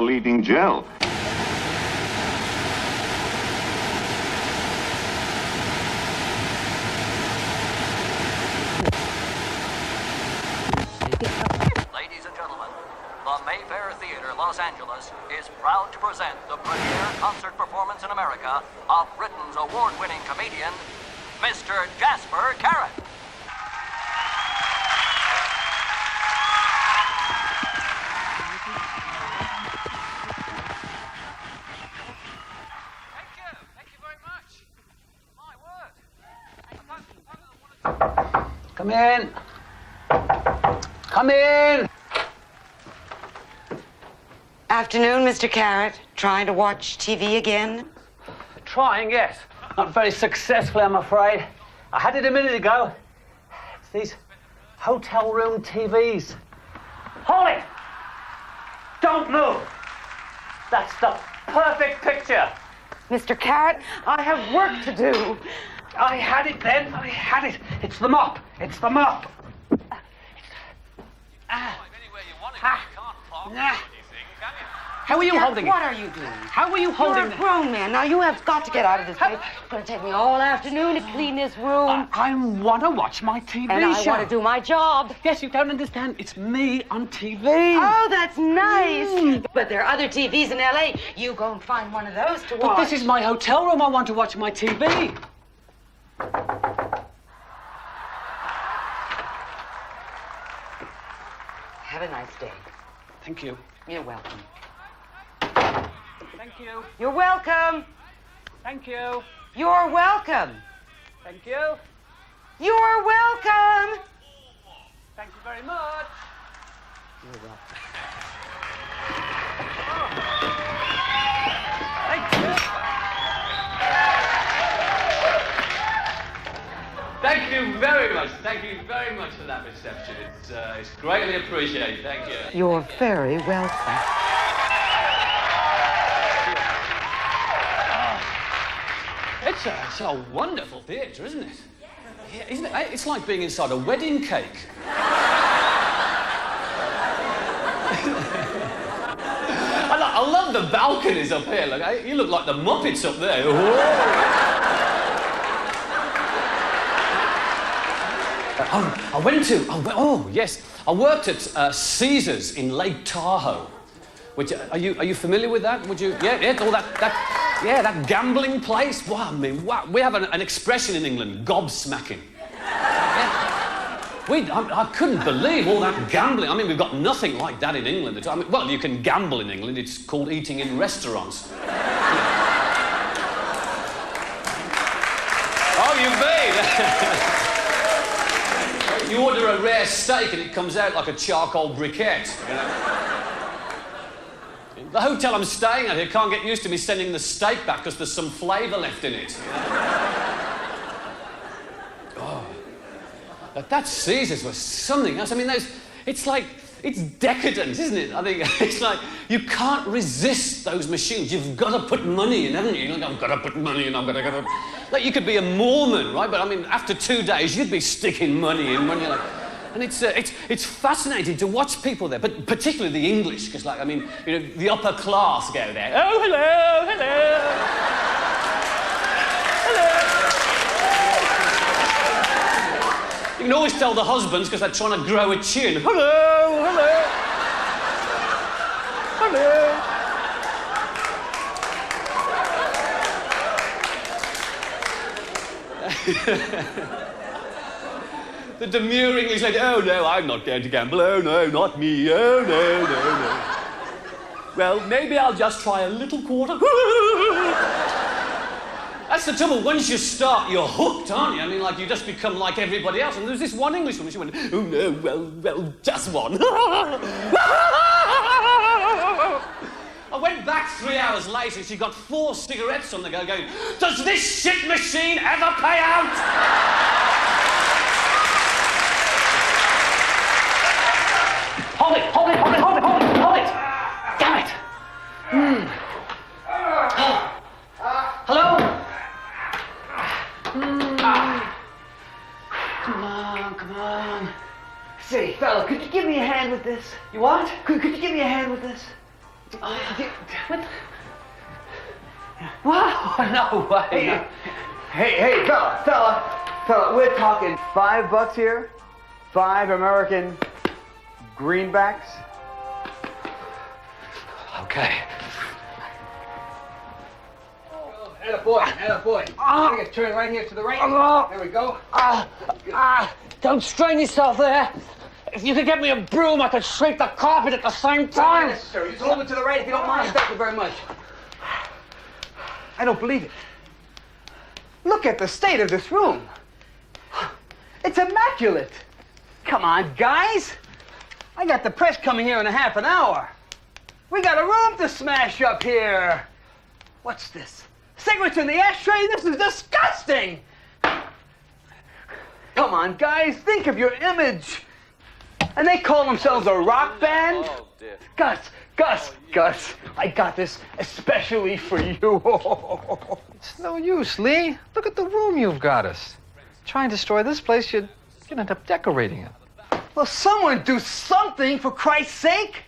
leading gel. Ladies and gentlemen, the Mayfair Theater, Los Angeles, is proud to present the premiere concert performance in America of Britain's award-winning comedian, Mr. Jasper Carrott. Thank you very much. My word. Come in. Come in. Afternoon, Mr. Carrott. Trying to watch TV again? Trying, yes. Not very successfully, I'm afraid. I had it a minute ago. It's these hotel room TVs. Hold it! Don't move! That's the perfect picture. Mr. Carrott, I have work to do. I had it then. I had it. It's the mop. It's the mop. How are you holding it? What are you doing? How are you holding You're a it? grown man. Now you have got to get out of this place. It's going to take me all afternoon to clean this room. I want to watch my TV and I show. want to do my job. Yes, you don't understand. It's me on TV. Oh, that's nice. But there are other TVs in L.A. You go and find one of those to watch. But this is my hotel room. I want to watch my TV. Have a nice day. Thank you. You're welcome. Thank you. You're welcome. Thank you. You're welcome. Thank you. You're welcome. Thank you very much. You're welcome. Thank you. Thank you very much. Thank you very much for that reception. It's greatly appreciated. Thank you. You're very welcome. It's a wonderful theatre, isn't it? Yeah, isn't it? It's like being inside a wedding cake. I love the balconies up here. Look, you look like the Muppets up there. I worked at Caesars in Lake Tahoe. Which are you familiar with that? Would you? Yeah, all that gambling place. Wow, I mean, wow. We have an expression in England, gobsmacking. Yeah. I couldn't believe all that gambling. I mean, we've got nothing like that in England at all. I mean, well, you can gamble in England. It's called eating in restaurants. Oh, you mean? You order a rare steak and it comes out like a charcoal briquette. You know? The hotel I'm staying at here can't get used to me sending the steak back because there's some flavour left in it. Oh. But that Caesars was something else. I mean, it's decadent, isn't it? I think it's like you can't resist those machines. You've got to put money in, haven't you? You're like, I've got to put money in, I've got to... Like, you could be a Mormon, right? But, I mean, after 2 days, you'd be sticking money in, like... And it's fascinating to watch people there, but particularly the English, because, like, I mean, you know, the upper class go there. Oh, hello, hello. Hello. You can always tell the husbands because they're trying to grow a chin. Hello, hello. Hello. The demure English lady, oh no, I'm not going to gamble, oh no, not me, oh no, no, no. Well, maybe I'll just try a little quarter. That's the trouble, once you start, you're hooked, aren't you? I mean, like, you just become like everybody else. And there was this one Englishwoman, she went, oh no, well, just one. I went back 3 hours later, she got 4 cigarettes on the go going, does this shit machine ever pay out? Hold it! Damn it! Hello? Come on. Say, fella, could you give me a hand with this? You what? Could you give me a hand with this? What? Wow, no way. No. Hey, fella, we're talking $5 here? 5 American greenbacks? Okay. Attaboy. I think turn right here to the right. There we go. Don't strain yourself there. If you could get me a broom, I could sweep the carpet at the same time. Yes, sir. Just hold it to the right if you don't mind. Thank you very much. I don't believe it. Look at the state of this room. It's immaculate. Come on, guys. I got the press coming here in a half an hour. We got a room to smash up here. What's this? Cigarettes in the ashtray? This is disgusting. Come on, guys. Think of your image. And they call themselves a rock band? Oh, dear. Gus, I got this especially for you. It's no use, Lee. Look at the room you've got us. Try and destroy this place, you'd end up decorating it. Well, someone do something, for Christ's sake.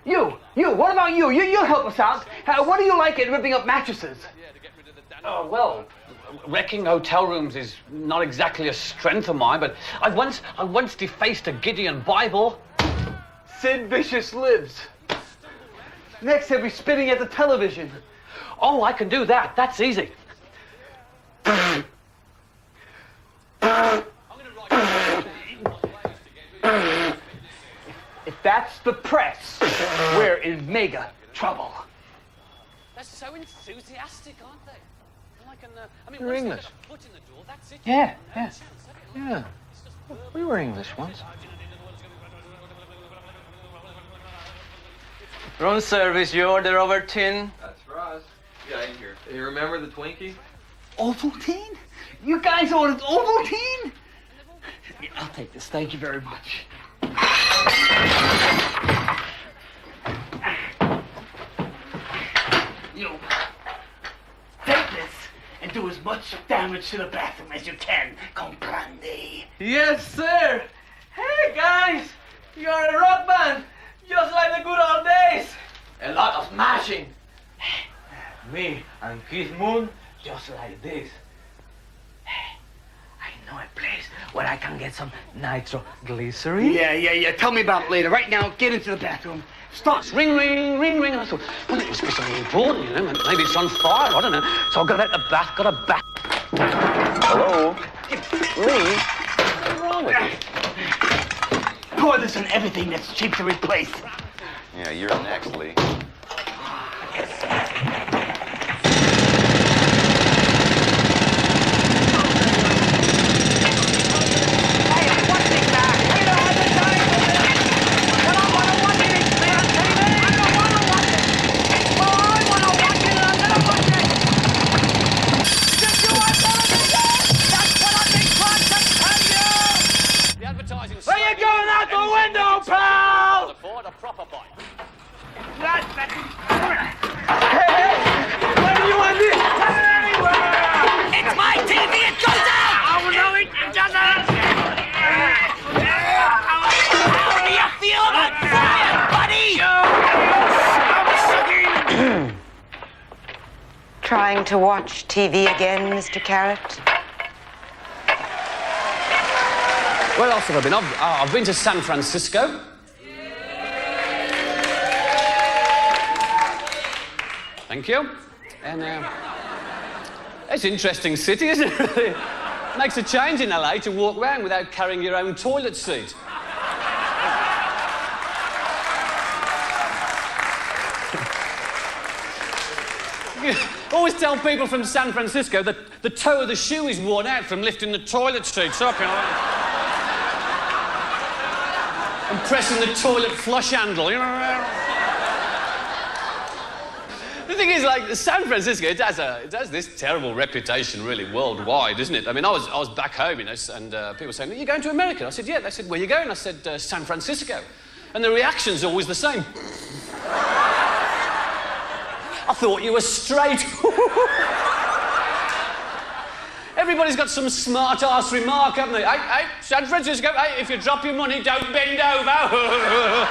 You, what about you? You'll help us out. What do you like at ripping up mattresses? Oh, well, wrecking hotel rooms is not exactly a strength of mine, but I once defaced a Gideon Bible. Sid Vicious lives. Next, he'll be spitting at the television. Oh, I can do that. That's easy. If that's the press, we're in mega trouble. They're so enthusiastic, aren't they? You're English. Foot in the door, that's it. Yeah. We were English once. Room service, you order over tin. That's for us. Yeah, in here. You remember the Twinkie? Ovaltine? You guys ordered Ovaltine? Yeah, I'll take this. Thank you very much. You take this and do as much damage to the bathroom as you can. Comprende? Yes, sir. Hey, guys. You're a rock band. Just like the good old days. A lot of mashing. Me and Keith Moon, just like this. I know a place where I can get some nitroglycerin. Yeah. Tell me about it later. Right now, get into the bathroom. Start. Ring. I thought, well, it must be something important, you know. Maybe it's on fire. I don't know. So I got out the bath, got a bath. Hello? Lee? What's wrong with you? Pour this on everything that's cheap to replace. Yeah, you're next, Lee. Where you going out the window, pal? Afford a proper bite. Where do you want this? It's my TV, it goes out! Oh, no, it doesn't. How do you feel about fire, buddy? Trying to watch TV again, Mr. Carrott? Where else have I been? I've been to San Francisco. Thank you. And it's an interesting city, isn't it? Really? Makes a change in LA to walk around without carrying your own toilet seat. Always tell people from San Francisco that the toe of the shoe is worn out from lifting the toilet seats up, you know. And pressing the toilet flush handle, you know. The thing is, like, San Francisco, it has this terrible reputation, really, worldwide, isn't it? I mean, I was back home, you know, and people were saying, "Are you going to America?" I said, "Yeah." They said, "Where are you going?" I said, "San Francisco." And the reaction's always the same. I thought you were straight. Everybody's got some smart-ass remark, haven't they? Hey, San Francisco, hey, if you drop your money, don't bend over.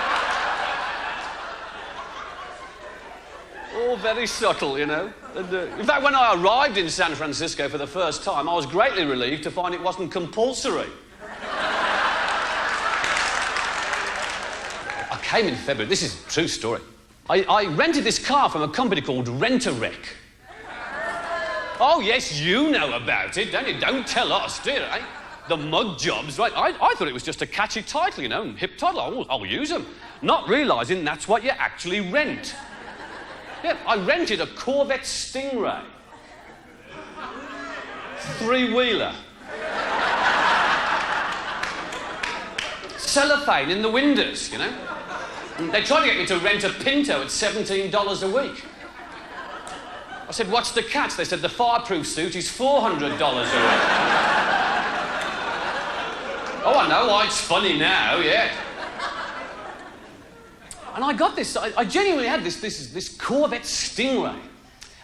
all very subtle, you know. And, in fact, when I arrived in San Francisco for the first time, I was greatly relieved to find it wasn't compulsory. I came in February. This is a true story. I rented this car from a company called Rent-A-Wreck. Oh, yes, you know about it, don't you? Don't tell us, do you, eh? The mug jobs, right? I thought it was just a catchy title, you know, and hip title. I'll use them. Not realising that's what you actually rent. Yeah, I rented a Corvette Stingray. Three-wheeler. Cellophane in the windows, you know. And they tried to get me to rent a Pinto at $17 a week. I said, what's the catch? They said, the fireproof suit is $400 a week. Oh, I know why it's funny now, yeah. And I got this, I genuinely had this Corvette Stingray.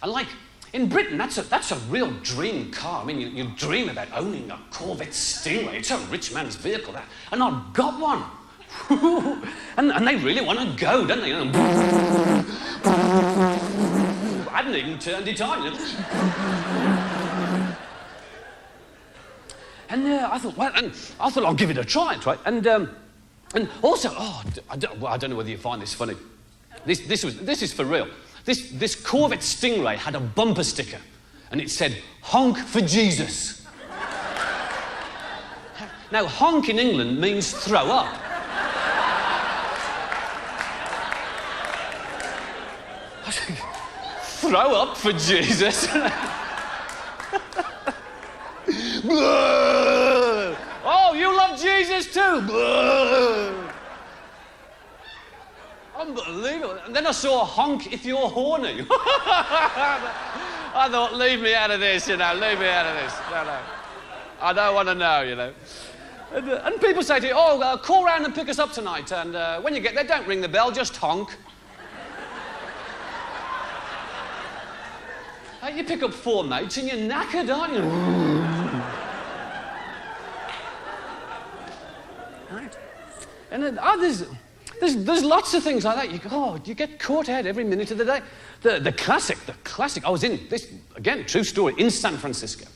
And like, in Britain, that's a real dream car. I mean, you dream about owning a Corvette Stingray. It's a rich man's vehicle, that. And I've got one. and they really want to go, don't they? You know? I hadn't even turned it on. You know? And I thought, well, and I thought I'll give it a try, right? And also, I don't know whether you find this funny. This is for real. This Corvette Stingray had a bumper sticker, and it said, "Honk for Jesus." Now, honk in England means throw up. I said, throw up for Jesus? Oh, you love Jesus too? Unbelievable. And then I saw honk if you're horny. I thought, leave me out of this, you know, leave me out of this. No. I don't want to know, you know. And people say to you, call round and pick us up tonight, and when you get there, don't ring the bell, just honk. You pick up 4 mates and you're knackered, aren't you? Right. And then, there's lots of things like that. You get caught out every minute of the day. The classic. I was in this, again, true story, in San Francisco.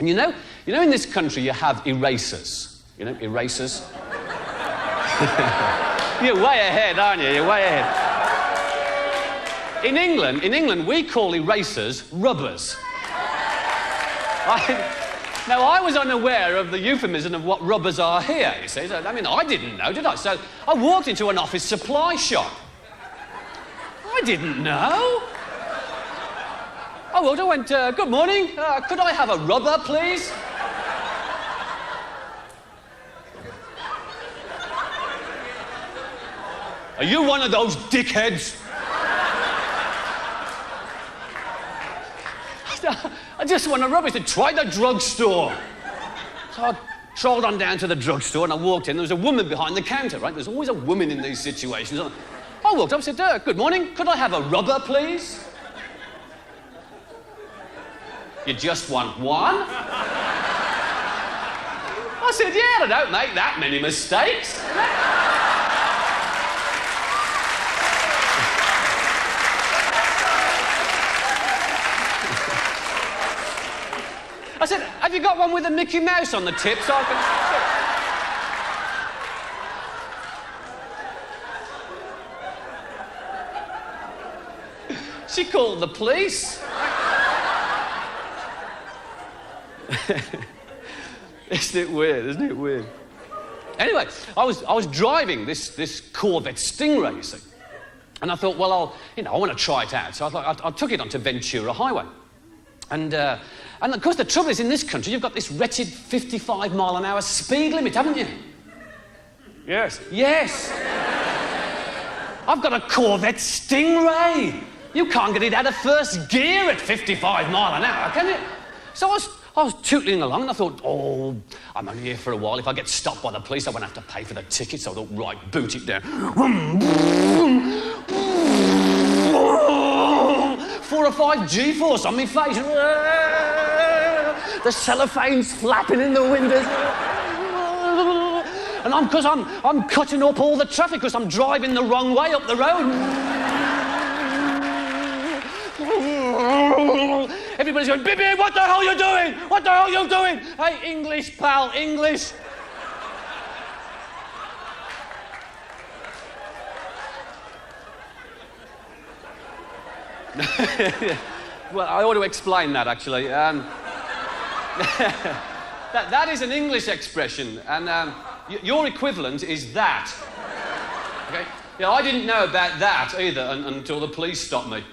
And you know in this country you have erasers. You know, erasers. You're way ahead, aren't you? You're way ahead. In England, we call erasers rubbers. Now, I was unaware of the euphemism of what rubbers are here, you see. So, I mean, I didn't know, did I? So I walked into an office supply shop. I didn't know. I walked, I went, good morning, could I have a rubber, please? Are you one of those dickheads? I just want a rubber. He said, try the drugstore. So I trolled on down to the drugstore and I walked in. There was a woman behind the counter, right? There's always a woman in these situations. I walked up and said, good morning, could I have a rubber, please? You just want one? I said, yeah, I don't make that many mistakes. I said, have you got one with a Mickey Mouse on the tip so I can... She called the police. Isn't it weird? Anyway, I was driving this Corvette Stingray, you see. And I thought, well, I want to try it out. So I took it onto Ventura Highway. And of course, the trouble is, in this country, you've got this wretched 55-mile-an-hour speed limit, haven't you? Yes. I've got a Corvette Stingray. You can't get it out of first gear at 55 mile an hour, can you? So I was tootling along and I thought, I'm only here for a while. If I get stopped by the police, I won't have to pay for the ticket. So I thought, right, boot it down. 4 or 5 G-force on me face. The cellophane's flapping in the windows. And I'm cutting up all the traffic because I'm driving the wrong way up the road. everybody's going, Bibby, what the hell are you doing? What the hell are you doing? Hey, English, pal, English. Well, I ought to explain that, actually. That is an English expression, and your equivalent is that. Okay? Yeah, I didn't know about that either until the police stopped me.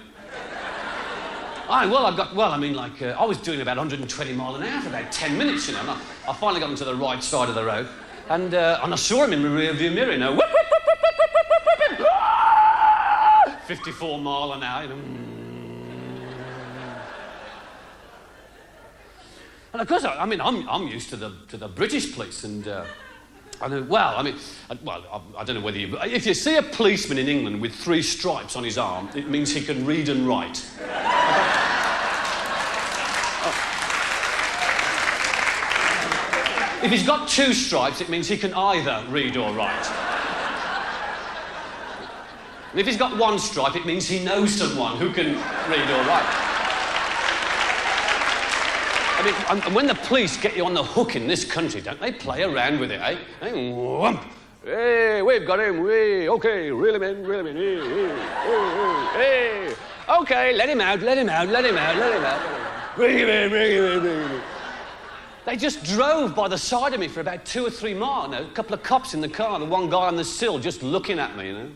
I was doing about 120 miles an hour for about 10 minutes, you know, and I finally got into the right side of the road, and I saw him in the rearview mirror, you know, whip, whip, whip, whip, whip, whip, whip, whip, whip, 54 mile an hour, you know. And of course, I'm used to the British police, and I don't know whether you... If you see a policeman in England with 3 stripes on his arm, it means he can read and write. If he's got 2 stripes, it means he can either read or write. And if he's got 1 stripe, it means he knows someone who can read or write. I mean, and when the police get you on the hook in this country, don't they play around with it, eh? Hey, we've got him, okay, reel him in, hey. Okay, let him out. Bring him in. They just drove by the side of me for about 2 or 3 miles, you know, a couple of cops in the car, the one guy on the sill just looking at me, you know.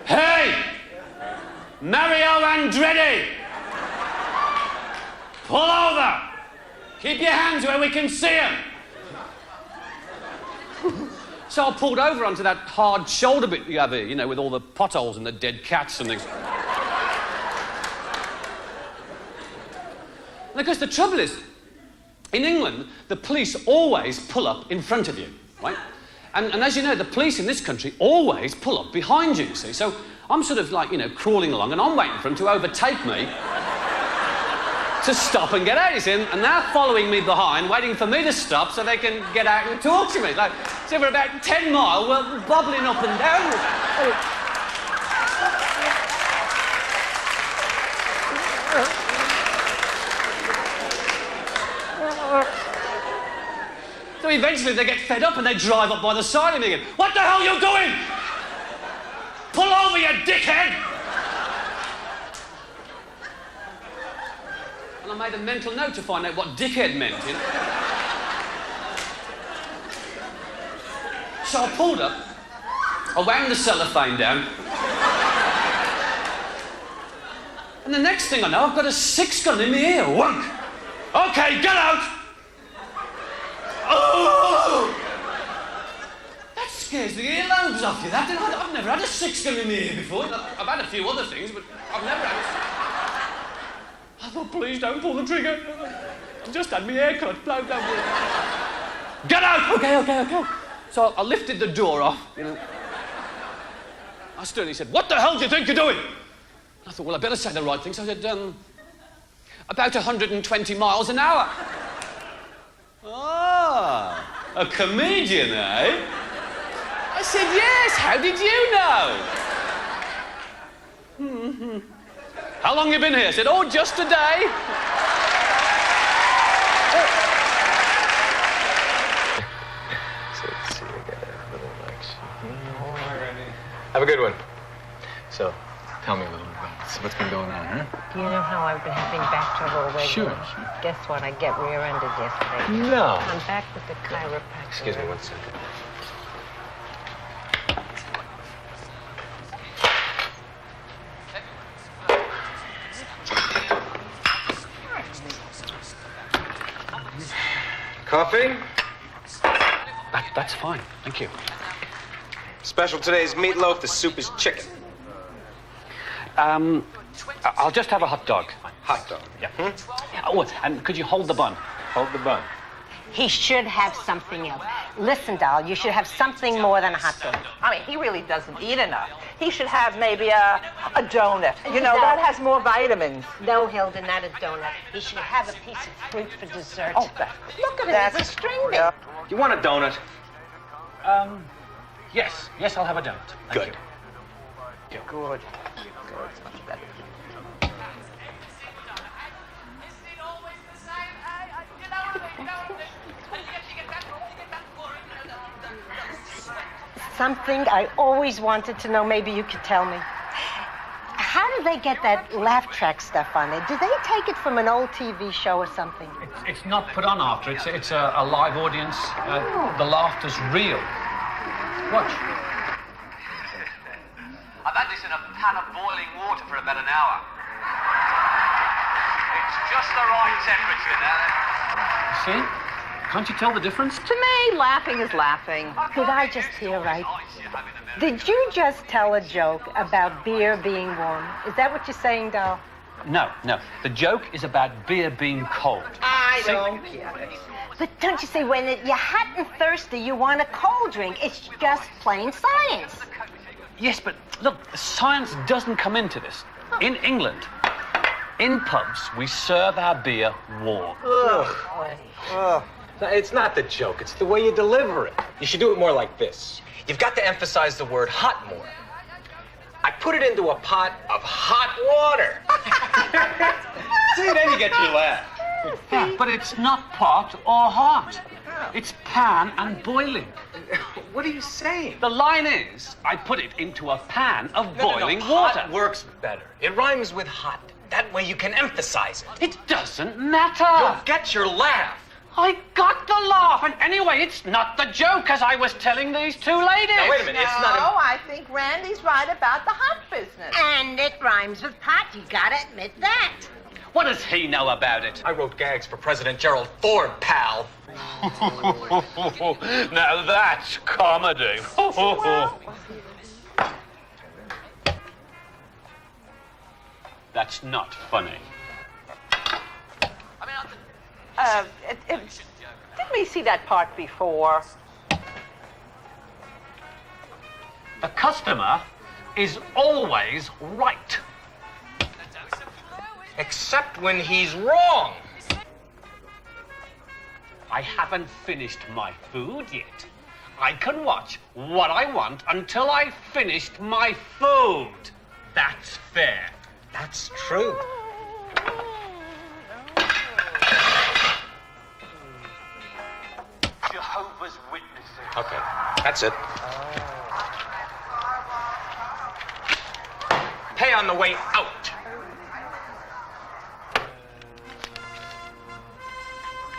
Hey! Mario Andretti! Pull over! Keep your hands where we can see them! So I pulled over onto that hard shoulder bit you have here, you know, with all the potholes and the dead cats and things. And of course, the trouble is, in England, the police always pull up in front of you, right? And as you know, the police in this country always pull up behind you, see? So I'm sort of like, you know, crawling along and I'm waiting for them to overtake me to stop and get out, you see? And they're following me behind, waiting for me to stop so they can get out and talk to me. Like, so for about 10 miles, we're bobbling up and down. So eventually they get fed up and they drive up by the side of me again. What the hell are you doing? Pull over, you dickhead! And I made a mental note to find out what dickhead meant, you know. So I pulled up, I wound the cellophane down, and the next thing I know, I've got a 6-gun in my ear. Wonk! Okay, get out! Oh! That scares the earlobes off you, that. I've never had a 6-gun in my ear before. I've had a few other things, but I've never had I thought, please don't pull the trigger. I just had my hair cut. Don't worry. Get out! Okay. So I lifted the door off, you know. I stood and he said, what the hell do you think you're doing? I thought, well, I better say the right thing. So I said, about 120 miles an hour. Ah, a comedian, eh? I said, yes, how did you know? How long you been here? I said, oh, just a day. Have a good one. So, tell me a little about what's been going on, huh? Do you know how I've been having back trouble lately? Sure. Guess what? I get rear-ended yesterday. No. I'm back with the chiropractor. Excuse me 1 second. Coffee? That's fine, thank you. Special today is meatloaf, the soup is chicken. I'll just have a hot dog. Hot dog. Yeah. Oh, and could you hold the bun? Hold the bun. He should have something else. Listen, doll, you should have something more than a hot dog. I mean, he really doesn't eat enough. He should have maybe a donut. You know, that has more vitamins. No, Hilda, not a donut. He should have a piece of fruit for dessert. Oh, that, look at him, that's he's a string me. Do you want a donut? Yes, I'll have a donut. Thank Good. you. good. It's much better. Something I always wanted to know. Maybe you could tell me. How do they get that laugh track stuff on there? Do they take it from an old TV show or something? It's not put on after. It's a live audience. The laughter's real. Watch. I've had this in a pan of boiling water for about an hour. It's just the right temperature now. See? Can't you tell the difference? To me, laughing is laughing. Did I just hear right? Did you just tell a joke about beer being warm? Is that what you're saying, doll? No. The joke is about beer being cold. I don't get it. But don't you see, when you're hot and thirsty, you want a cold drink. It's just plain science. Yes, but look, science doesn't come into this. In England, in pubs, we serve our beer warm. It's not the joke, it's the way you deliver it. You should do it more like this. You've got to emphasize the word hot more. I put it into a pot of hot water. See, then you get your laugh. Yeah, but it's not pot or hot. It's pan and boiling. What are you saying? The line is, I put it into a pan of boiling No, water. Hot works better. It rhymes with hot. That way you can emphasize it. It doesn't matter. You'll get your laugh. I got the laugh, and anyway, it's not the joke, as I was telling these two ladies. Now, wait a minute, it's not No, I think Randy's right about the hot business. And it rhymes with pot. You gotta admit that. What does he know about it? I wrote gags for President Gerald Ford, pal. Now that's comedy. That's not funny. Didn't we see that part before? The customer is always right. Except when he's wrong. I haven't finished my food yet. I can watch what I want until I've finished my food. That's fair. That's true. Jehovah's Witnesses. Okay, that's it. Pay on the way out.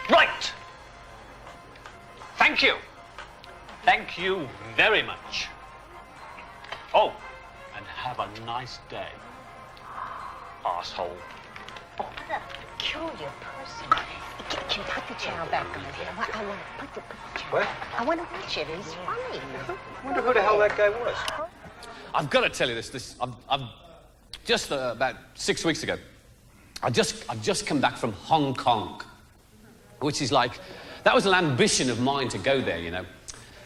Right. Thank you. Thank you very much. Oh, and have a nice day, arsehole. Oh, what a peculiar person. Can you put the channel back on here? I want to put the channel. What? I want to watch it. He's funny. I wonder who the hell that guy was. I've got to tell you this. I've just about 6 weeks ago, I've just come back from Hong Kong, which is like, that was an ambition of mine to go there, you know.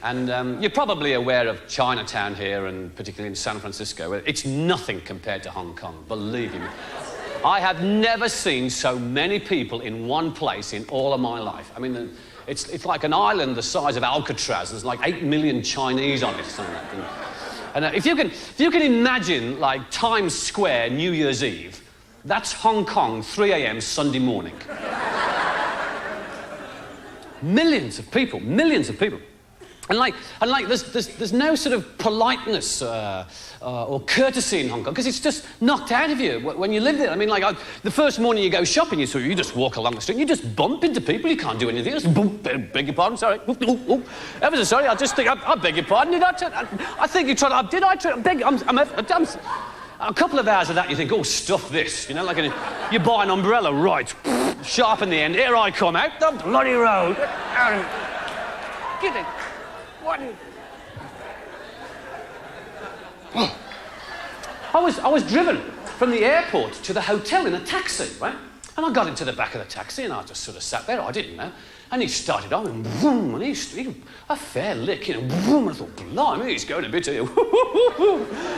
And you're probably aware of Chinatown here, and particularly in San Francisco. It's nothing compared to Hong Kong, believe me. I have never seen so many people in one place in all of my life. I mean, it's like an island the size of Alcatraz. There's like 8 million Chinese on it, something like that. And if you can imagine, like, Times Square, New Year's Eve, that's Hong Kong, 3 a.m. Sunday morning. Millions of people. And there's no sort of politeness or courtesy in Hong Kong, because it's just knocked out of you when you live there. I mean, like, the first morning you go shopping, you just walk along the street, and you just bump into people. You can't do anything. Just beg your pardon, sorry. Ever so sorry. I just think I beg your pardon. Did I think you tried? Did I try? I'm a couple of hours of that, you think, oh, stuff this, you know, like you buy an umbrella, right? Sharp in the end. Here I come out the bloody road. Get it. What? I was driven from the airport to the hotel in a taxi, right? And I got into the back of the taxi and I just sort of sat there, I didn't know. And he started on and boom, and he a fair lick, you know, boom, and I thought, blimey, he's going a bit here.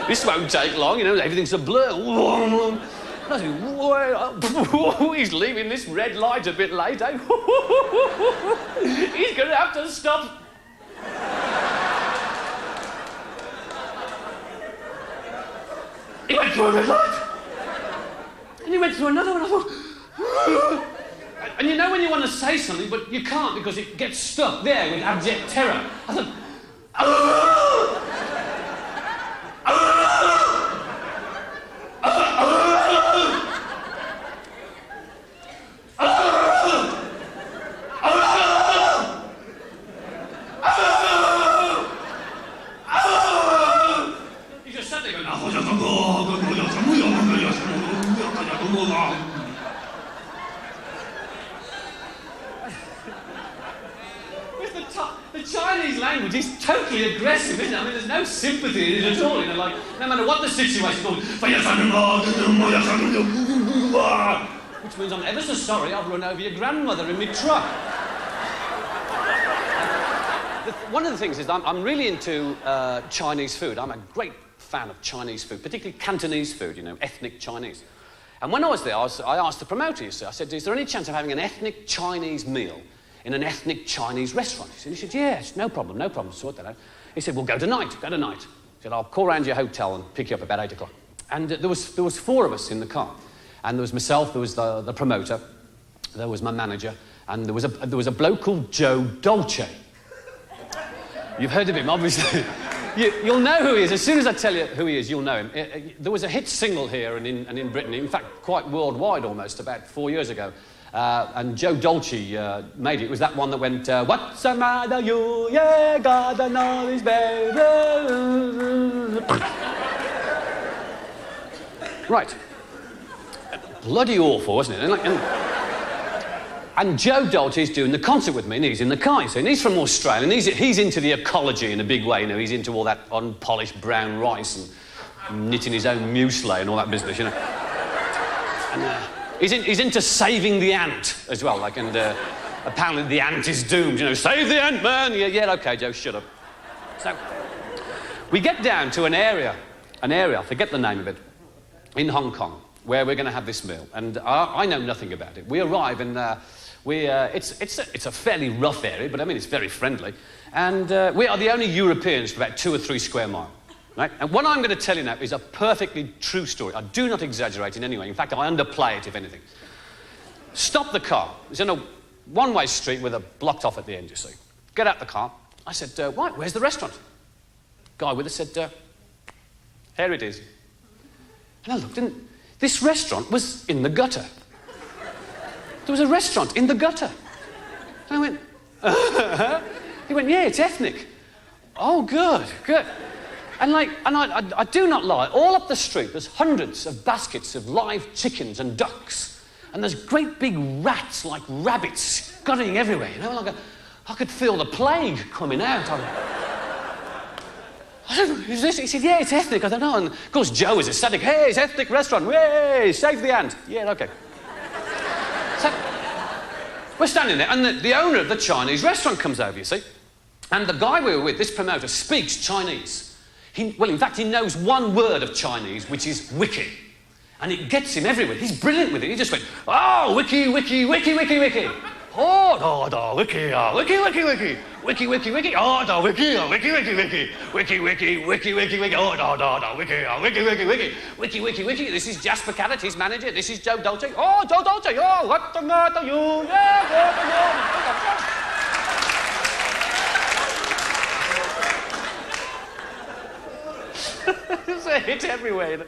This won't take long, you know, everything's a blur. And I said, he's leaving this red light a bit late, eh? He's going to have to stop. He went through a red light. And he went through another one, I thought... And you know when you want to say something, but you can't because it gets stuck there with abject terror. I thought... He just sat there going... The Chinese language is totally aggressive, isn't it? I mean, there's no sympathy in it at all, you know, like, no matter what the situation is, which means I'm ever so sorry I've run over your grandmother in my truck. One of the things is I'm really into Chinese food. I'm a great fan of Chinese food, particularly Cantonese food, you know, ethnic Chinese. And when I was there, I asked the promoter, you see, I said, is there any chance of having an ethnic Chinese meal in an ethnic Chinese restaurant? He said, yes, no problem, sort that out. He said, well, go tonight. He said, I'll call round your hotel and pick you up about 8 o'clock. And there was 4 of us in the car. And there was myself, there was the promoter, there was my manager, and there was a bloke called Joe Dolce. You've heard of him, obviously. You'll know who he is. As soon as I tell you who he is, you'll know him. There was a hit single here and in Britain, in fact, quite worldwide almost, about 4 years ago. And Joe Dolce made it. It was that one that went, what's the matter, you? Yeah, God, I know this baby. Right. Bloody awful, wasn't it? And Joe Dolce's doing the concert with me, and he's in the car, you see, and he's from Australia, and he's into the ecology in a big way, you know, he's into all that unpolished brown rice and knitting his own muesli and all that business, you know. And he's into saving the ant as well, like, and apparently the ant is doomed, you know, save the ant, man! Yeah, okay, Joe, shut up. So, we get down to an area, I forget the name of it, in Hong Kong, where we're going to have this meal, and I know nothing about it. We arrive and it's a fairly rough area, but I mean it's very friendly, and we are the only Europeans for about 2 or 3 square miles, right? And what I'm going to tell you now is a perfectly true story. I do not exaggerate in any way. In fact, I underplay it, if anything. Stop the car. It's in a one-way street with a blocked off at the end, you see. Get out the car. I said, right, where's the restaurant? Guy with us said, here it is. And I looked, and this restaurant was in the gutter. There was a restaurant in the gutter. And I went, He went, yeah, it's ethnic. Oh, good. And I do not lie, all up the street there's hundreds of baskets of live chickens and ducks. And there's great big rats like rabbits scurrying everywhere, you know, like I could feel the plague coming out. I don't know, who's this? He said, yeah, it's ethnic. I don't know. And of course, Joe is ecstatic. Hey, it's ethnic restaurant. Hey, save the ant. Yeah, okay. So, we're standing there, and the owner of the Chinese restaurant comes over, you see. And the guy we were with, this promoter, speaks Chinese. Well, in fact, he knows one word of Chinese, which is wiki. And it gets him everywhere. He's brilliant with it. He just went, oh, wiki, wiki, wiki, wiki, wiki. Oh, da, wiki, wiki, wiki, wiki. Wiki, wiki, wiki, oh, da, wiki, wiki, wiki, wiki. Wiki, wiki, wiki, wiki, wiki, oh, da, wiki, wiki, wiki, wiki. Wiki, wiki, wiki. This is Jasper, Carrott, his manager. This is Joe Dolce. Oh, Joe Dolce, oh, what the matter, you? Yeah, There's a hit everywhere.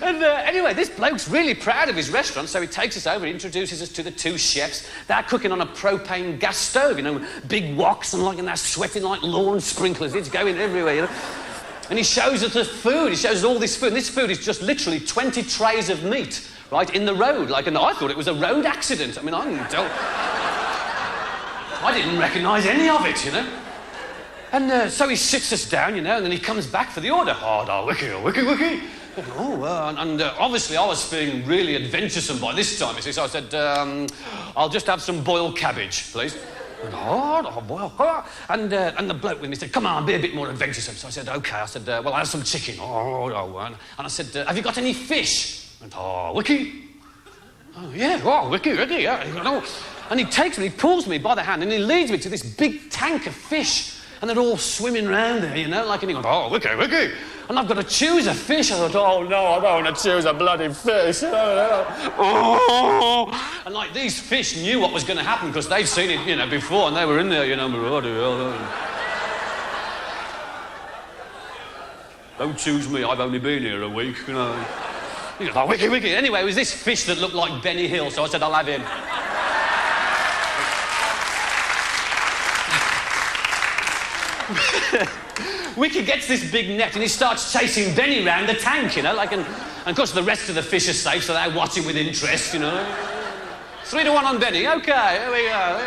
And anyway, this bloke's really proud of his restaurant, so he takes us over, introduces us to the 2 chefs. They're cooking on a propane gas stove, you know, big woks, and they're sweating like lawn sprinklers. It's going everywhere, you know. And he shows us the food. He shows us all this food. And this food is just literally 20 trays of meat, right, in the road. And I thought it was a road accident. I mean, I didn't recognise any of it, you know. And so he sits us down, you know, and then he comes back for the order. Oh, da, wiki, wiki, wiki. Obviously I was feeling really adventuresome by this time, you see, so I said, I'll just have some boiled cabbage, please. And the bloke with me said, come on, be a bit more adventuresome. So I said, OK. I said, well, I'll have some chicken. And I said, have you got any fish? And, Wiki. Oh, yeah, Wiki, yeah. And he takes me, he pulls me by the hand, and he leads me to this big tank of fish. And they're all swimming around there, you know, like, and he goes, Wiki. And I've got to choose a fish. I thought, oh, no, I don't want to choose a bloody fish. And, like, these fish knew what was going to happen because they've seen it, you know, before, and they were in there, you know. Don't choose me, I've only been here a week, you know. He goes, Wiki. Anyway, it was this fish that looked like Benny Hill, so I said, I'll have him. Wiki gets this big net and he starts chasing Benny round the tank, you know, like, and of course the rest of the fish are safe, so they're watching with interest, you know. 3-1 on Benny, OK, here we go.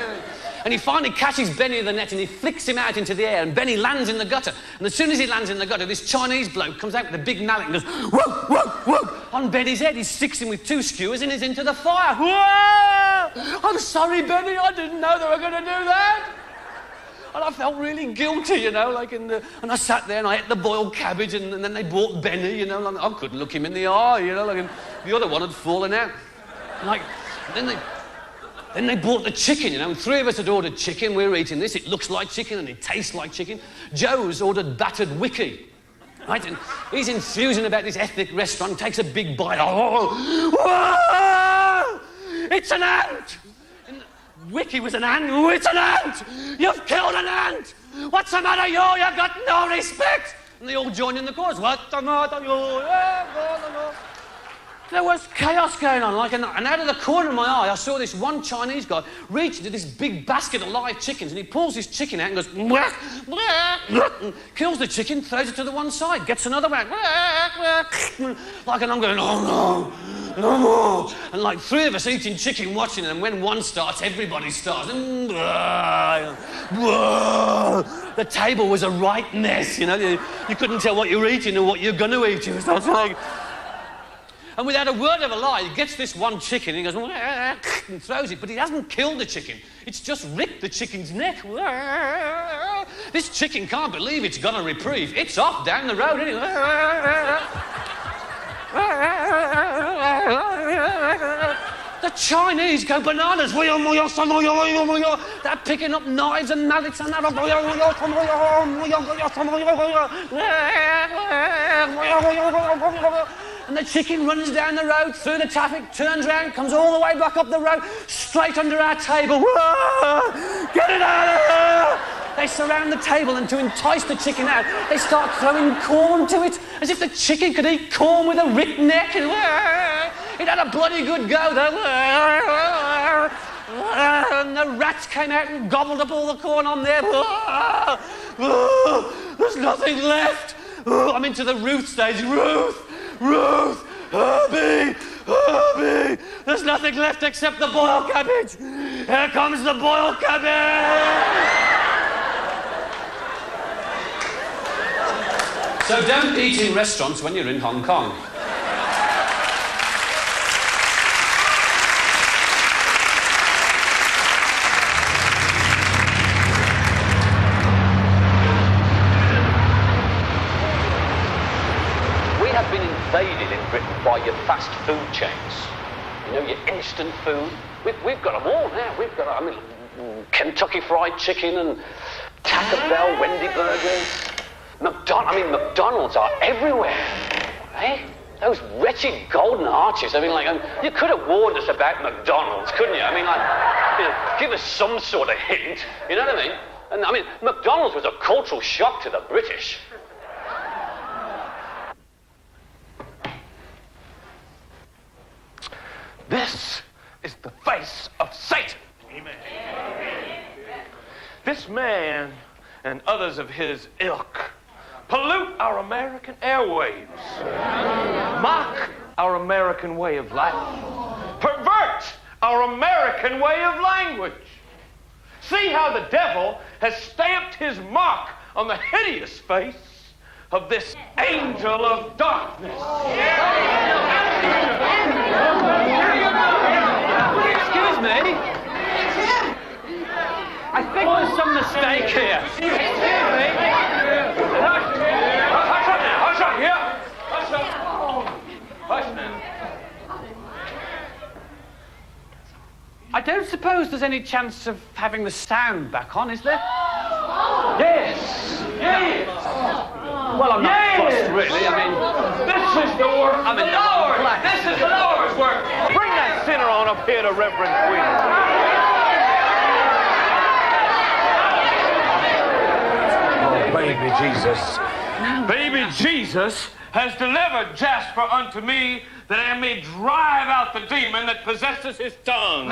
And he finally catches Benny in the net and he flicks him out into the air, and Benny lands in the gutter. And as soon as he lands in the gutter, this Chinese bloke comes out with a big mallet and goes, whoa, on Benny's head. He sticks him with 2 skewers and he's into the fire. Whoa! I'm sorry, Benny, I didn't know they were going to do that. And I felt really guilty, you know, like, and I sat there and I ate the boiled cabbage, and then they brought Benny, you know, like, I couldn't look him in the eye, you know, like, and the other one had fallen out. And, like, then they brought the chicken, you know, and 3 of us had ordered chicken. We were eating this. It looks like chicken and it tastes like chicken. Joe's ordered battered Wiki, right? And he's enthusing about this ethnic restaurant, takes a big bite. Whoa! It's an ant! Wiki was an ant. It's an ant! You've killed an ant! What's the matter, you? You've got no respect! And they all joined in the chorus. What's the matter, you? There was chaos going on, like, and out of the corner of my eye, I saw this one Chinese guy reach into this big basket of live chickens, and he pulls his chicken out and goes, and kills the chicken, throws it to the one side, gets another one, like, and I'm going, oh no. And like 3 of us eating chicken, watching it, and when one starts, everybody starts. The table was a right mess, you know. You couldn't tell what you were eating or what you're going to eat. It was like... And without a word of a lie, he gets this one chicken and he goes, and throws it, but he hasn't killed the chicken. It's just ripped the chicken's neck. This chicken can't believe it's got a reprieve. It's off down the road, isn't it? The Chinese go bananas. They're picking up knives and mallets and that. And the chicken runs down the road, through the traffic, turns around, comes all the way back up the road, straight under our table. Whoa! Get it out of here! They surround the table, and to entice the chicken out, they start throwing corn to it, as if the chicken could eat corn with a ripped neck. And it had a bloody good go, though. And the rats came out and gobbled up all the corn on there. There's nothing left. I'm into the Ruth stage. Ruth, Herbie, there's nothing left except the boiled cabbage. Here comes the boiled cabbage. So don't eat in restaurants when you're in Hong Kong. Invaded in Britain by your fast food chains. You know, your instant food. We've got them all now. We've got, Kentucky Fried Chicken and Taco Bell, Wendy Burgers. McDonald's are everywhere. Eh? Those wretched golden arches. You could have warned us about McDonald's, couldn't you? Give us some sort of hint. You know what I mean? And McDonald's was a cultural shock to the British. This is the face of Satan. Amen. This man and others of his ilk pollute our American airwaves, mock our American way of life, pervert our American way of language. See how the devil has stamped his mark on the hideous face of this angel of darkness. Excuse me. I think there's some mistake here. Excuse me. Hush up now, hush up here. Hush up. Hush now. I don't suppose there's any chance of having the sound back on, is there? Yes. Yes. Well, I'm not fussed, really. I mean, this is the work of in the the wrong Lord. place. This is the Lord's work. Bring that sinner on up here to Reverend Queen. Baby Jesus. Baby Jesus has delivered Jasper unto me that I may drive out the demon that possesses his tongue.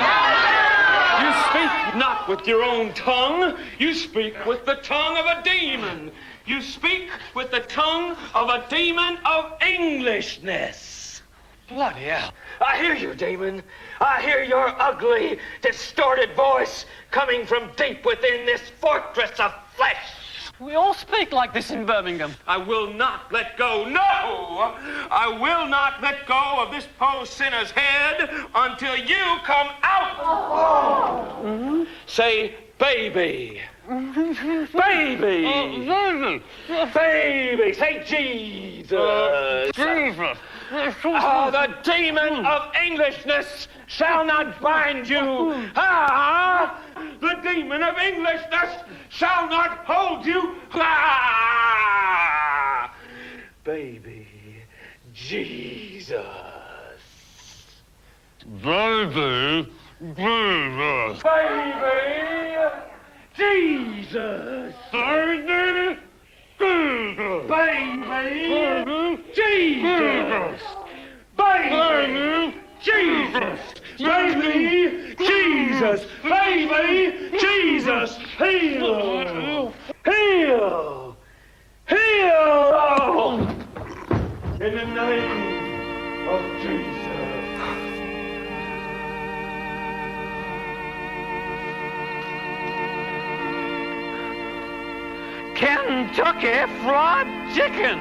You speak not with your own tongue. You speak with the tongue of a demon. You speak with the tongue of a demon of Englishness. Bloody hell. I hear you, demon. I hear your ugly, distorted voice coming from deep within this fortress of flesh. we all speak like this in Birmingham. I will not let go. No! I will not let go of this poor sinner's head until you come out. Mm-hmm. Say, baby. Baby. Baby. Say, Jesus. Jesus. The demon of Englishness shall not bind you. The demon of Englishness shall not hold you. Baby Jesus. Baby Jesus. Baby Jesus. Baby Jesus. Baby Jesus. Baby Jesus. Baby Jesus. Baby Jesus. Heal. Heal. Heal. In the name of Jesus. Kentucky Fried Chicken.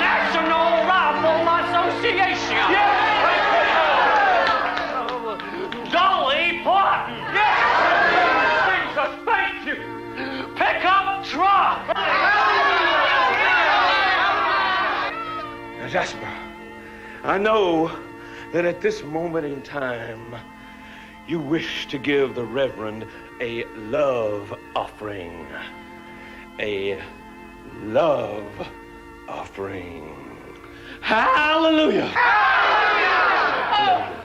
National Rifle Association. Dolly Parton. Jesus, thank you. Pickup truck. Now, Jasper, I know that at this moment in time, you wish to give the Reverend a love offering. A love offering. Hallelujah! Hallelujah!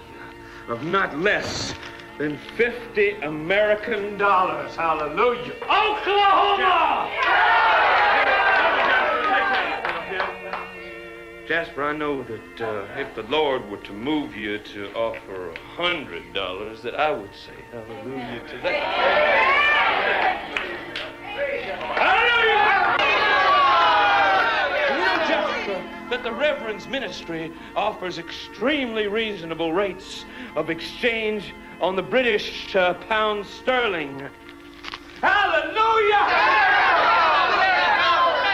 Of not less than $50 American. Hallelujah! Oklahoma! Jasper, I know that if the Lord were to move you to offer $100, that I would say hallelujah to that. Hallelujah! You know, Jasper, that the Reverend's ministry offers extremely reasonable rates of exchange on the British pound sterling. Hallelujah!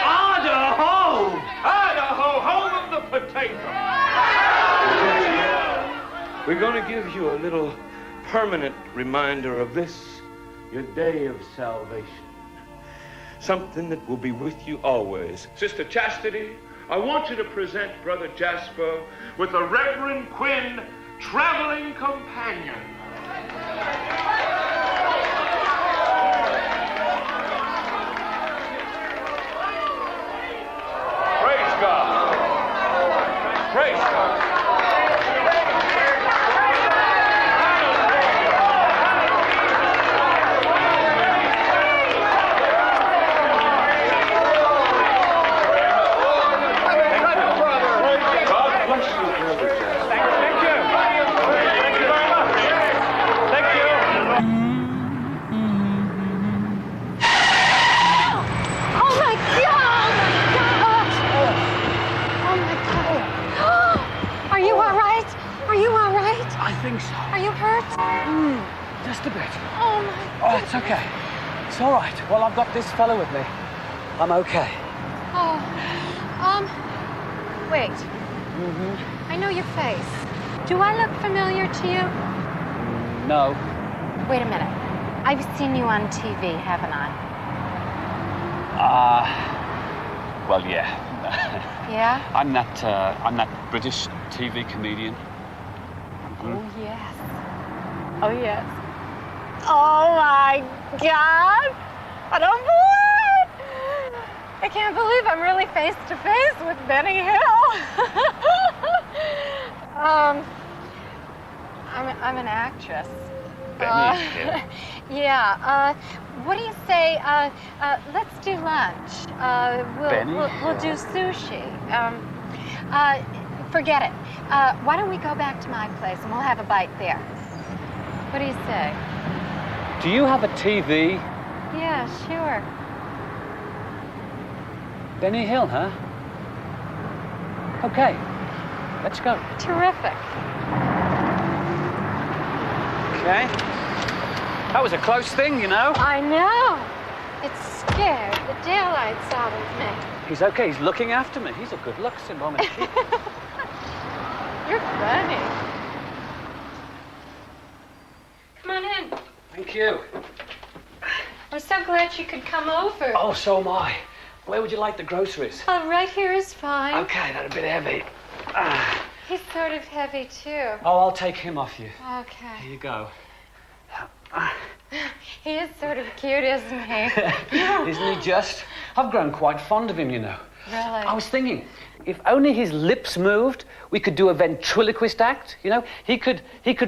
Idaho! Idaho, home of the potato. We're going to give you a little permanent reminder of this, your day of salvation. Something that will be with you always. Sister Chastity, I want you to present Brother Jasper with a Reverend Quinn traveling companion. Praise God. Praise God. God bless you, Brother Jasper. Thank you. Thank you very much. Thank you. Oh my God! Oh my God! Are you all right? Are you all right? I think so. Are you hurt? Just a bit. Oh my God! Oh, it's okay. It's all right. Well, I've got this fella with me. I'm okay. Oh, wait. I know your face. Do I look familiar to you? No. Wait a minute. I've seen you on TV, haven't I? Well, yeah. Yeah? I'm that British TV comedian. Oh, yes. Oh, yes. Oh, my God! I don't believe it! I can't believe I'm really face to face with Benny Hill. I'm an actress. Benny Hill? Yeah. What do you say? Let's do lunch. We'll do sushi. Forget it. Why don't we go back to my place and we'll have a bite there? What do you say? Do you have a TV? Yeah, sure. Benny Hill, huh? Okay. Let's go. Terrific. Okay. That was a close thing, you know. I know. It scared the daylights out of me. He's okay. He's looking after me. He's a good look, Simone. You're funny. Come on in. Thank you. I'm so glad you could come over. Oh, so am I. Where would you like the groceries? Right here is fine. Okay, that's a bit heavy. He's sort of heavy, too. Oh, I'll take him off you. Okay. Here you go. He is sort of cute, isn't he? Isn't he just? I've grown quite fond of him, you know. Really? I was thinking, if only his lips moved, we could do a ventriloquist act, you know? He could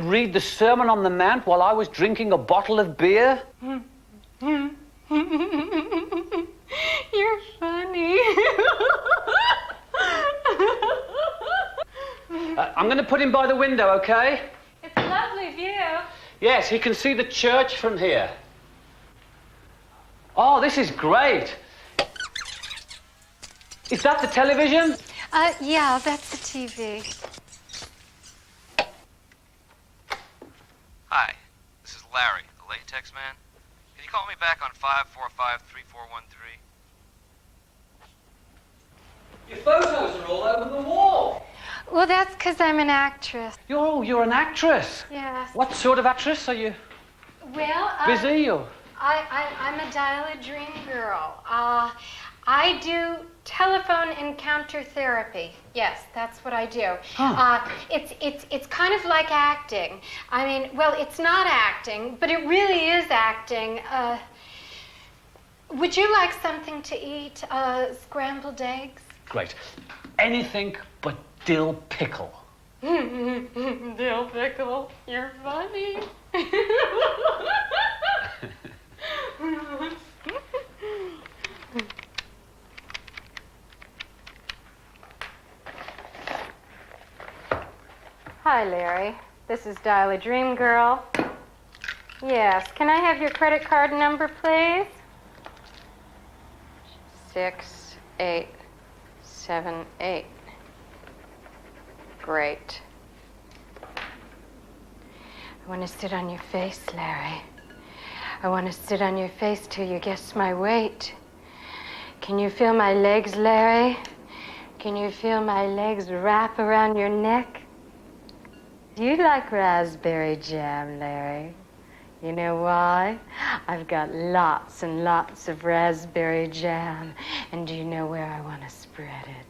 read the Sermon on the Mount while I was drinking a bottle of beer. You're funny. I'm going to put him by the window, okay? It's a lovely view. Yes, he can see the church from here. Oh, this is great. Is that the television? Yeah, that's the TV. Hi, this is Larry, the latex man. Can you call me back on 545-3413? Your photos are all over the wall. Well, that's because I'm an actress. You're an actress. Yes. What sort of actress are you? Well, Busy or? I'm a dial-a-dream girl. I do telephone encounter therapy. Yes, that's what I do. Huh. It's kind of like acting. I mean, well, it's not acting, but it really is acting. Would you like something to eat? Scrambled eggs? Great. Anything but dill pickle. Dill pickle, you're funny. Hi, Larry. This is Dial a Dream Girl. Yes, can I have your credit card number, please? 6878. Great. I want to sit on your face, Larry. I want to sit on your face till you guess my weight. Can you feel my legs, Larry? Can you feel my legs wrap around your neck? Do you like raspberry jam, Larry? You know why? I've got lots and lots of raspberry jam. And do you know where I want to spread it?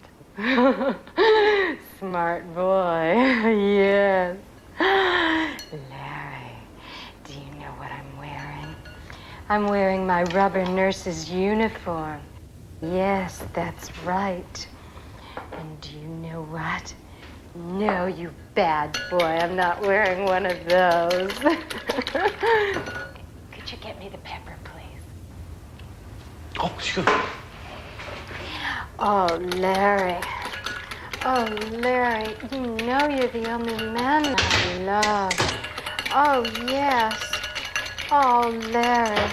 Smart boy. Yes. Larry, do you know what I'm wearing? I'm wearing my rubber nurse's uniform. Yes, that's right. And do you know what? No, you bad boy. I'm not wearing one of those. Could you get me the pepper, please? Oh, sure. Oh, Larry. Oh, Larry, you know you're the only man I love. Oh, yes. Oh, Larry,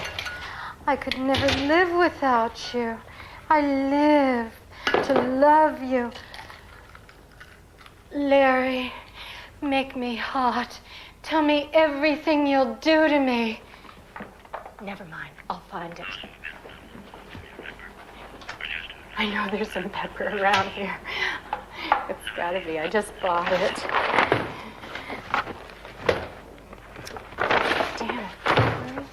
I could never live without you. I live to love you. Larry, make me hot. Tell me everything you'll do to me. never mind. I'll find it. I know there's some pepper around here. It's gotta be. I just bought it. Damn it. Where is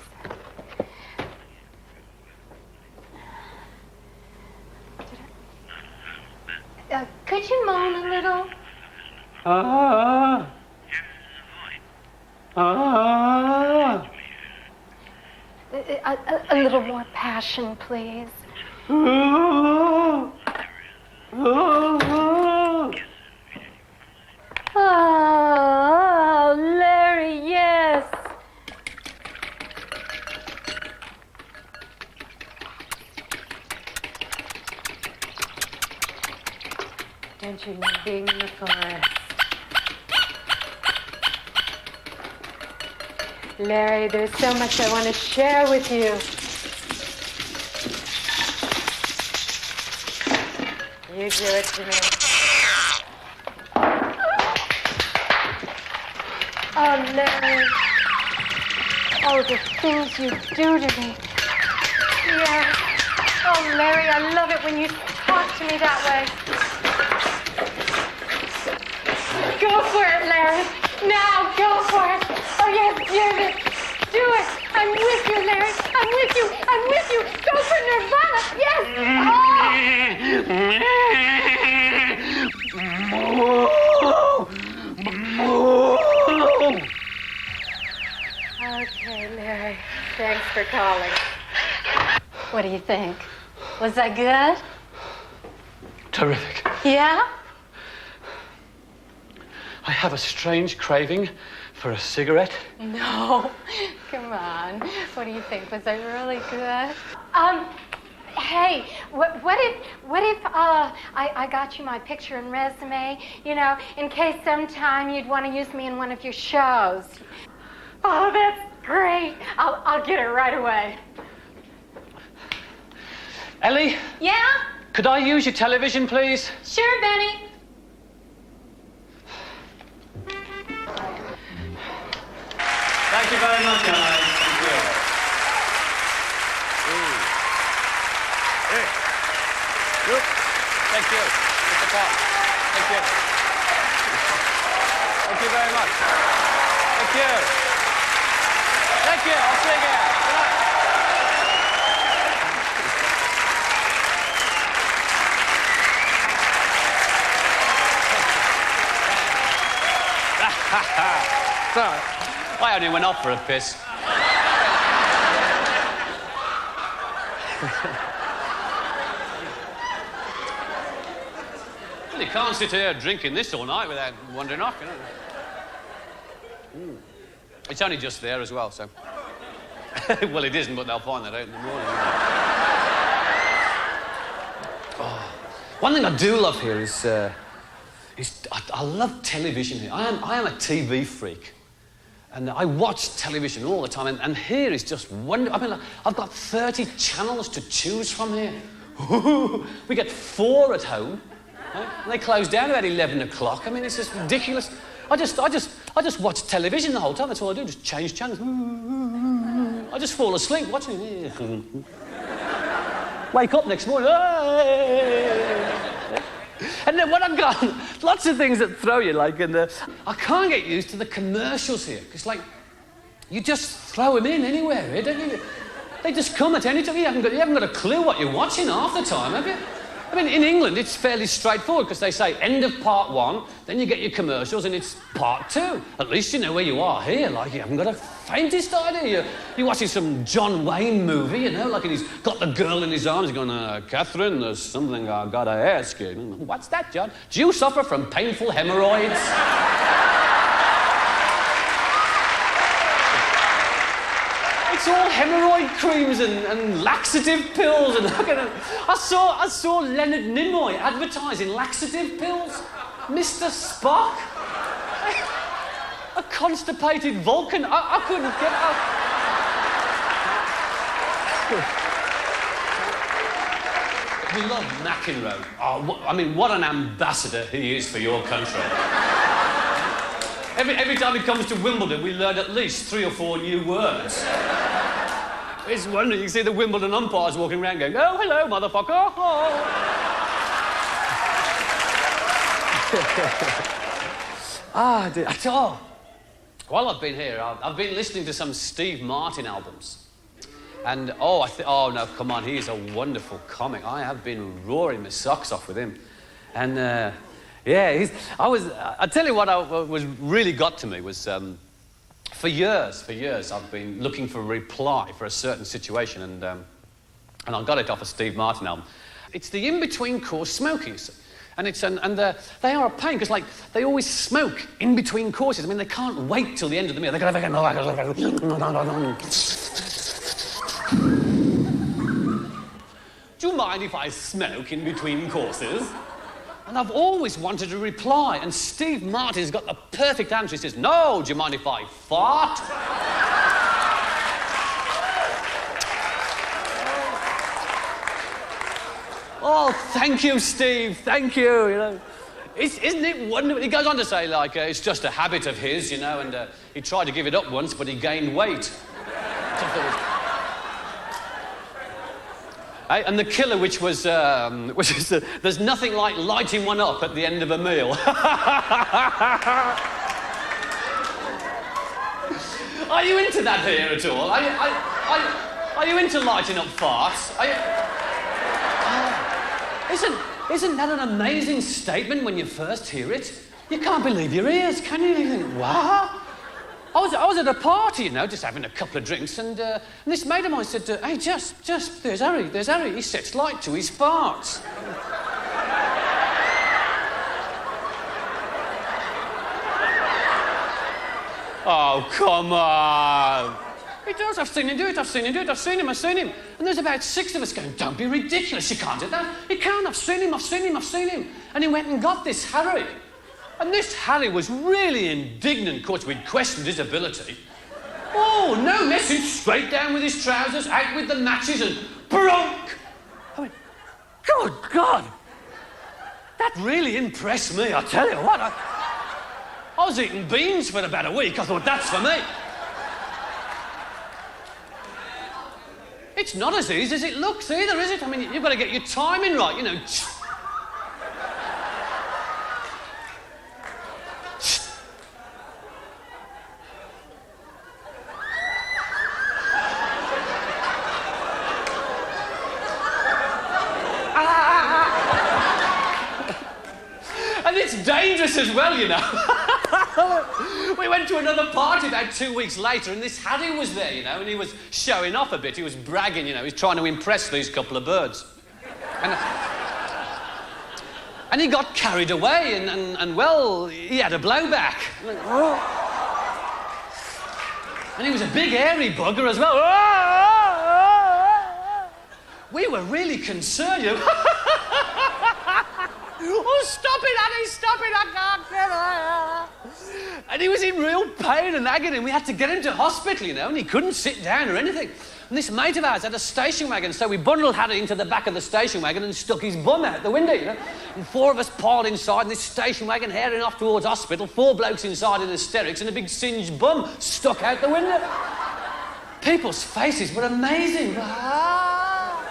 it? Could you moan a little? A little more passion, please. Oh, Larry, yes. Don't you love being in the forest? Larry, there's so much I want to share with you. You do it to me. Oh, Larry. Oh, the things you do to me. Yeah. Oh, Larry, I love it when you talk to me that way. Go for it, Larry. Now, go for it. Oh, yes, do it. Do it. I'm with you, Larry. I'm with you. I'm with you. Go for Nirvana. Yes. Okay, Larry. Thanks for calling. What do you think? Was that good? Terrific. Yeah? I have a strange craving for a cigarette. No. Come on. What do you think? Was I really good? Hey, what if I got you my picture and resume, you know, in case sometime you'd want to use me in one of your shows? Oh, that's great. I'll get it right away. Ellie? Yeah? Could I use your television, please? Sure, Benny. Thank you very much, guys. Thank you. Hey. Good. Thank you. Mr. Park. Thank you. Thank you very much. Thank you. Thank you. I'll see you again. Good night. Sorry. I only went off for a piss. Well, you can't sit here drinking this all night without wandering off, you know. It's only just there as well, so... Well, it isn't, but they'll find that out in the morning. Oh. One thing I do love here is I love television here. I am a TV freak. And I watch television all the time, and here is just wonderful. I mean, I've got 30 channels to choose from here. We get 4 at home. Right? And they close down about 11 o'clock. I mean, it's just ridiculous. I just watch television the whole time. That's all I do, just change channels. I just fall asleep watching it. Wake up next morning. And then when I've got lots of things that throw you, like, and I can't get used to the commercials here. It's like, you just throw them in anywhere, here, don't you? They just come at any time. You haven't got a clue what you're watching half the time, have you? I mean, in England, it's fairly straightforward, because they say, end of part 1, then you get your commercials, and it's part 2. At least you know where you are. Here, like, you haven't got a faintest idea. You're watching some John Wayne movie, you know, like, and he's got the girl in his arms, he's going, Catherine, there's something I gotta ask you. What's that, John? Do you suffer from painful hemorrhoids? It's all hemorrhoid creams and laxative pills, and I saw Leonard Nimoy advertising laxative pills. Mr. Spock, a constipated Vulcan. I couldn't get up. We love McEnroe. Oh, I mean, what an ambassador he is for your country. Every time he comes to Wimbledon, we learn at least 3 or 4 new words. It's wonderful. You can see the Wimbledon umpires walking around going, oh, hello, motherfucker. Oh. Dear. Oh. While I've been here, I've been listening to some Steve Martin albums. And, oh no, come on, he's a wonderful comic. I have been roaring my socks off with him. And, yeah, I tell you what was really got to me was, for years, I've been looking for a reply for a certain situation, and I got it off a Steve Martin album. It's the in-between course smokies. And they are a pain, because, like, they always smoke in between courses. I mean, they can't wait till the end of the meal. They're going to... Do you mind if I smoke in between courses? And I've always wanted to reply, and Steve Martin's got the perfect answer. He says, no, do you mind if I fart? Oh, thank you, Steve, thank you, you know. Isn't it wonderful? He goes on to say, like, it's just a habit of his, you know, and he tried to give it up once, but he gained weight. And the killer, which is, there's nothing like lighting one up at the end of a meal. Are you into that here at all? Are you into lighting up farts? Isn't that an amazing statement when you first hear it? You can't believe your ears, can you? You think, wow. I was at a party, you know, just having a couple of drinks, and this mate of mine said, hey, just, there's Harry. He sets light to his farts. Oh, come on. He does. I've seen him do it. I've seen him. And there's about 6 of us going, don't be ridiculous. You can't do that. He can't. I've seen him. And he went and got this Harry. And this Harry was really indignant. Of course, we'd questioned his ability. Oh, no message. Straight down with his trousers, out with the matches, and bronk. I went, good God. That really impressed me, I tell you what. I was eating beans for about a week. I thought, that's for me. It's not as easy as it looks either, is it? I mean, you've got to get your timing right, you know. And it's dangerous as well, you know. We went to another party about 2 weeks later, and this Harry was there, you know, and he was showing off a bit. He was bragging, you know. He was trying to impress these couple of birds. And he got carried away, and well, he had a blowback. And he was a big hairy bugger as well. We were really concerned, you know. Oh, stop it, Annie, stop it, I can't get it. And he was in real pain and agony, and we had to get him to hospital, you know, and he couldn't sit down or anything. And this mate of ours had a station wagon, so we bundled Harry into the back of the station wagon and stuck his bum out the window, you know. And 4 of us piled inside in this station wagon, herring off towards hospital, 4 blokes inside in hysterics and a big singed bum stuck out the window. People's faces were amazing. Ah.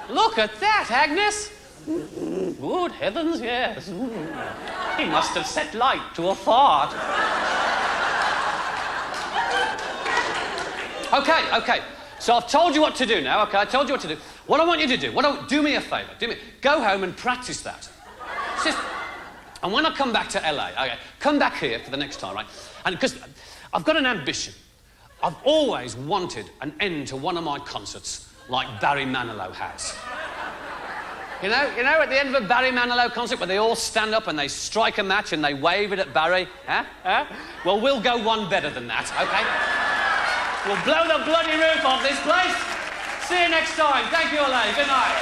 Look at that, Agnes. Good heavens, yes. He must have set light to a fart. Okay. So I've told you what to do now, okay? I told you what to do. What I want you to do, do me a favour. Go home and practice that. And when I come back to LA, okay, come back here for the next time, right? And because I've got an ambition. I've always wanted an end to one of my concerts like Barry Manilow has. You know, at the end of a Barry Manilow concert where they all stand up and they strike a match and they wave it at Barry, huh? Well, we'll go one better than that, okay? We'll blow the bloody roof off this place. See you next time. Thank you, LA. Good night.